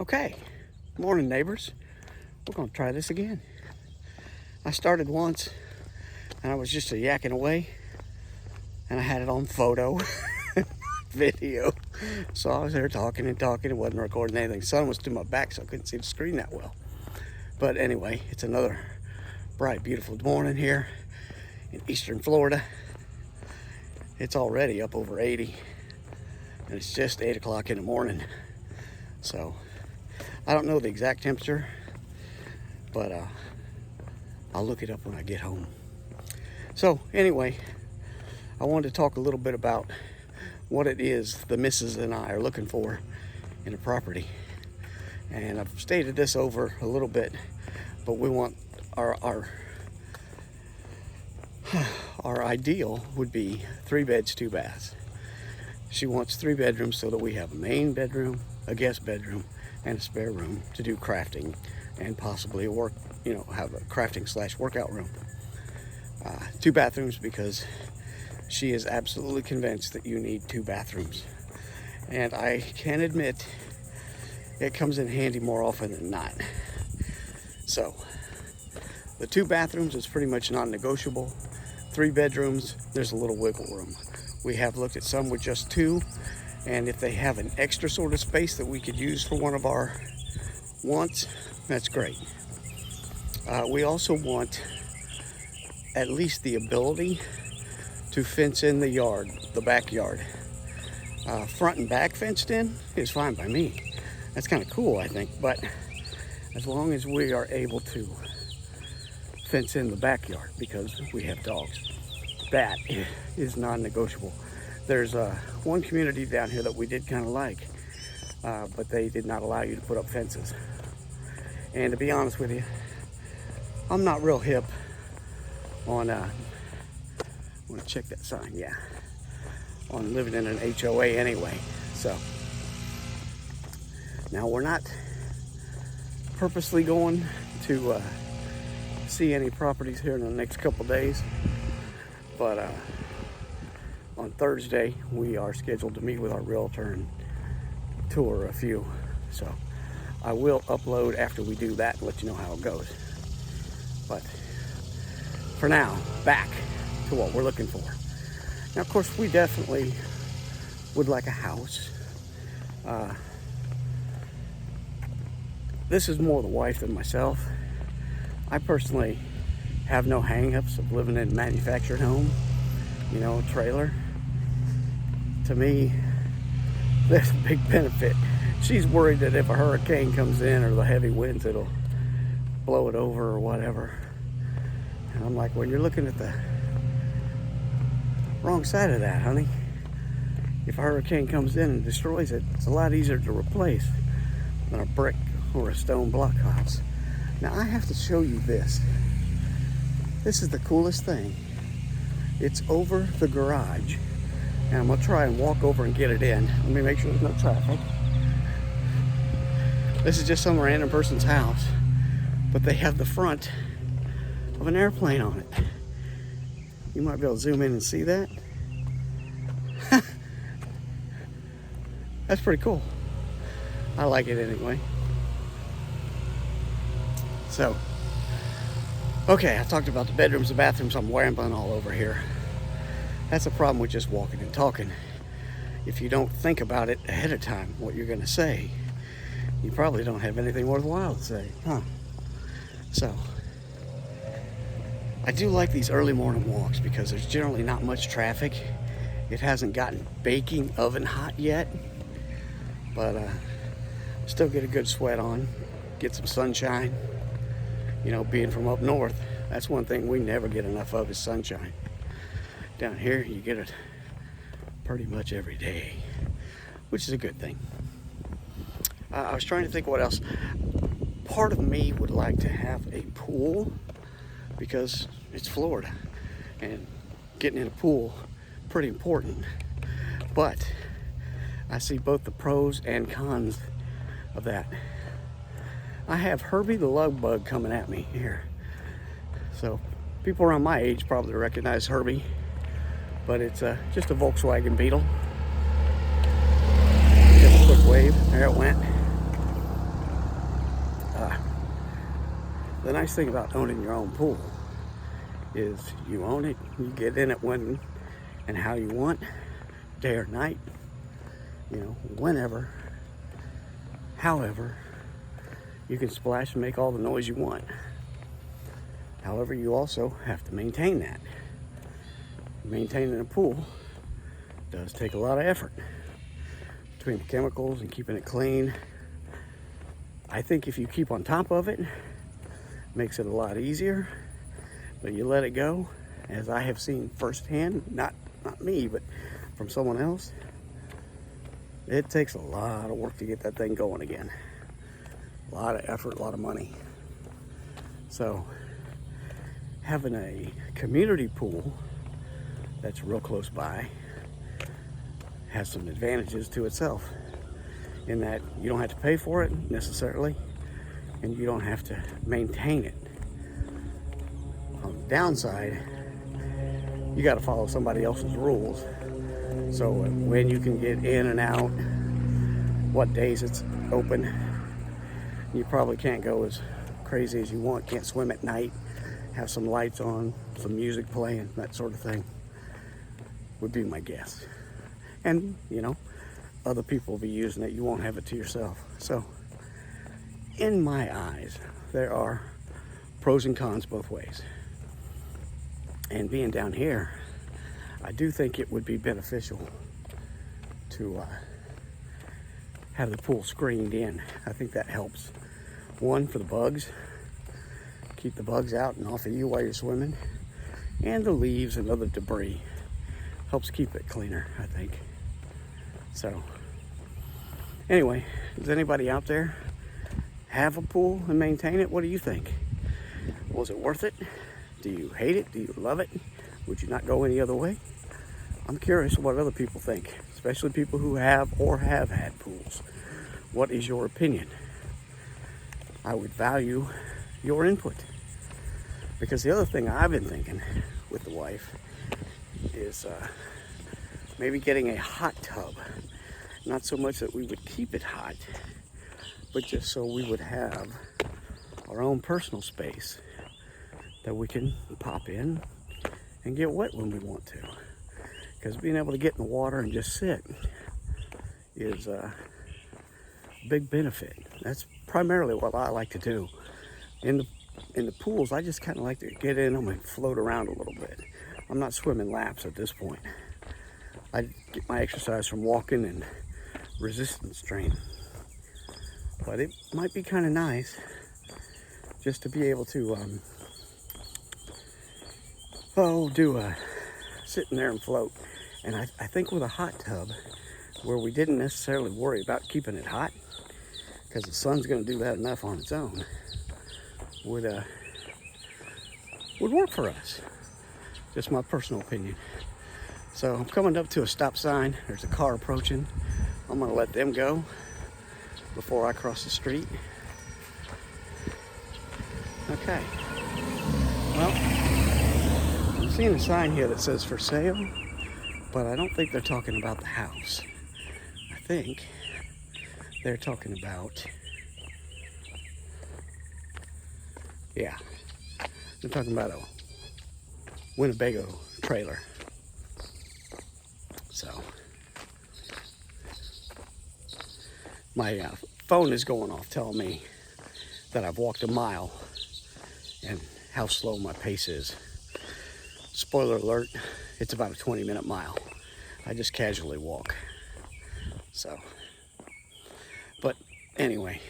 Okay, morning neighbors. We're gonna try this again. I started once and I was just yakking away and I had it on photo, video. So I was there talking and talking. It wasn't recording anything. The sun was to my back so I couldn't see the screen that well. But anyway, it's another bright, beautiful morning here in eastern Florida. It's already up over 80 and it's just 8 o'clock in the morning. So I don't know the exact temperature, but I'll look it up when I get home. So anyway, I wanted to talk a little bit about what it is the missus and I are looking for in a property. And I've stated this over a little bit, but we want our ideal would be 3 beds, 2 baths. She wants 3 bedrooms so that we have a main bedroom, a guest bedroom, and a spare room to do crafting and possibly have a crafting / workout room. 2 bathrooms because she is absolutely convinced that you need 2 bathrooms. And I can admit it comes in handy more often than not. So the 2 bathrooms is pretty much non-negotiable. 3 bedrooms, there's a little wiggle room. We have looked at some with just 2, and if they have an extra sort of space that we could use for one of our wants, that's great. We also want at least the ability to fence in the yard, the backyard. Front and back fenced in is fine by me. That's kind of cool, I think, but as long as we are able to fence in the backyard because we have dogs, that is non-negotiable. There's one community down here that we did kind of like, but they did not allow you to put up fences. And to be honest with you, I'm not real hip on, I want to check that sign, yeah, on living in an HOA anyway. So now we're not purposely going to see any properties here in the next couple days, but on Thursday we are scheduled to meet with our realtor and tour a few. So I will upload after we do that and let you know how it goes. But for now, back to what we're looking for. Now, of course, we definitely would like a house. This is more the wife than myself. I personally have no hang-ups of living in a manufactured home, trailer. To me, there's a big benefit. She's worried that if a hurricane comes in or the heavy winds, it'll blow it over or whatever. And I'm like, well, you're looking at the wrong side of that, honey. If a hurricane comes in and destroys it, it's a lot easier to replace than a brick or a stone block house. Now, I have to show you this. This is the coolest thing. It's over the garage. And I'm gonna try and walk over and get it in. Let me make sure there's no traffic. This is just some random person's house, but they have the front of an airplane on it. You might be able to zoom in and see that. That's pretty cool. I like it anyway. So, okay, I talked about the bedrooms, the bathrooms. I'm rambling all over here. That's a problem with just walking and talking. If you don't think about it ahead of time, what you're gonna say, you probably don't have anything worthwhile to say, huh? So, I do like these early morning walks because there's generally not much traffic. It hasn't gotten baking oven hot yet, but still get a good sweat on, get some sunshine. Being from up north, that's one thing we never get enough of is sunshine. Down here, you get it pretty much every day, which is a good thing. I was trying to think what else. Part of me would like to have a pool because it's Florida and getting in a pool pretty important. But I see both the pros and cons of that. I have Herbie the lug bug coming at me here. So people around my age probably recognize Herbie, but it's just a Volkswagen Beetle. Just a quick wave, there it went. the nice thing about owning your own pool is you own it, you get in it when and how you want, day or night, whenever, however. You can splash and make all the noise you want. However, you also have to maintain that. Maintaining a pool does take a lot of effort between the chemicals and keeping it clean. I think if you keep on top of it, makes it a lot easier, but you let it go, as I have seen firsthand, not me, but from someone else, it takes a lot of work to get that thing going again. A lot of effort, a lot of money. So having a community pool that's real close by has some advantages to itself, in that you don't have to pay for it necessarily, and you don't have to maintain it. On the downside, you got to follow somebody else's rules. So when you can get in and out, what days it's open, you probably can't go as crazy as you want. Can't swim at night, have some lights on, some music playing, that sort of thing would be my guess. And other people will be using it. You won't have it to yourself. So in my eyes, there are pros and cons both ways. And being down here, I do think it would be beneficial to have the pool screened in. I think that helps. One, for the bugs, keep the bugs out and off of you while you're swimming, and the leaves and other debris helps keep it cleaner, I think. So anyway, does anybody out there have a pool and maintain it? What do you think? Was it worth it? Do you hate it? Do you love it? Would you not go any other way? I'm curious what other people think, especially people who have or have had pools. What is your opinion? I would value your input, because the other thing I've been thinking with the wife is maybe getting a hot tub. Not so much that we would keep it hot, but just so we would have our own personal space that we can pop in and get wet when we want to. Because being able to get in the water and just sit is a big benefit. That's primarily what I like to do. In the pools, I just kind of like to get in them and float around a little bit. I'm not swimming laps at this point. I get my exercise from walking and resistance training. But it might be kind of nice just to be able to sit in there and float. And I think with a hot tub, where we didn't necessarily worry about keeping it hot, because the sun's going to do that enough on its own, would work for us. Just my personal opinion. So I'm coming up to a stop sign. There's a car approaching. I'm going to let them go before I cross the street. Okay. Well, I'm seeing a sign here that says for sale, but I don't think they're talking about the house. I think they're talking about, they're talking about a Winnebago trailer. So my phone is going off telling me that I've walked a mile and how slow my pace is. Spoiler alert, it's about a 20-minute mile. I just casually walk. So, but anyway,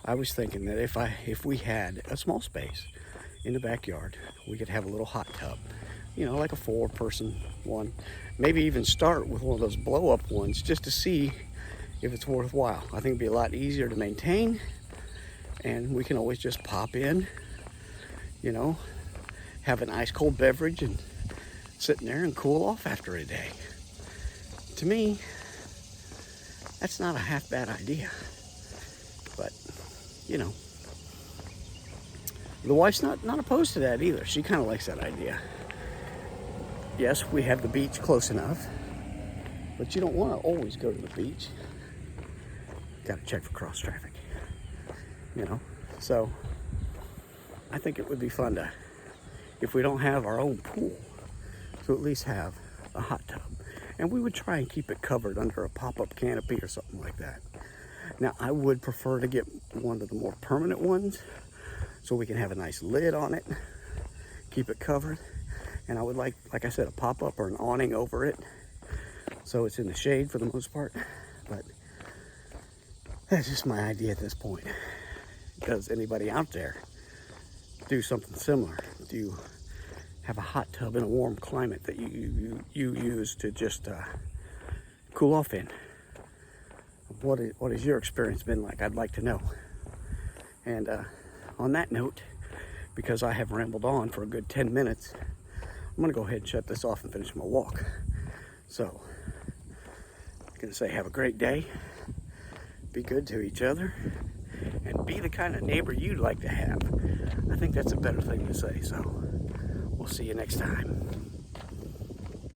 I was thinking that if we had a small space in the backyard, we could have a little hot tub, like a 4-person one. Maybe even start with one of those blow-up ones just to see if it's worthwhile. I think it'd be a lot easier to maintain, and we can always just pop in, have an ice cold beverage and sit in there and cool off after a day. To me, that's not a half bad idea. But, the wife's not opposed to that either. She kind of likes that idea. Yes, we have the beach close enough, but you don't want to always go to the beach. Got to check for cross traffic, So I think it would be fun to, if we don't have our own pool, to at least have a hot tub. And we would try and keep it covered under a pop-up canopy or something like that. Now, I would prefer to get one of the more permanent ones so we can have a nice lid on it, keep it covered. And I would like I said, a pop-up or an awning over it so it's in the shade for the most part. But that's just my idea at this point. Does anybody out there do something similar? Do you have a hot tub in a warm climate that you use to just cool off in? What has your experience been like? I'd like to know. And on that note, because I have rambled on for a good 10 minutes, I'm gonna go ahead and shut this off and finish my walk. So, I'm gonna say have a great day, be good to each other, and be the kind of neighbor you'd like to have. I think that's a better thing to say, so we'll see you next time.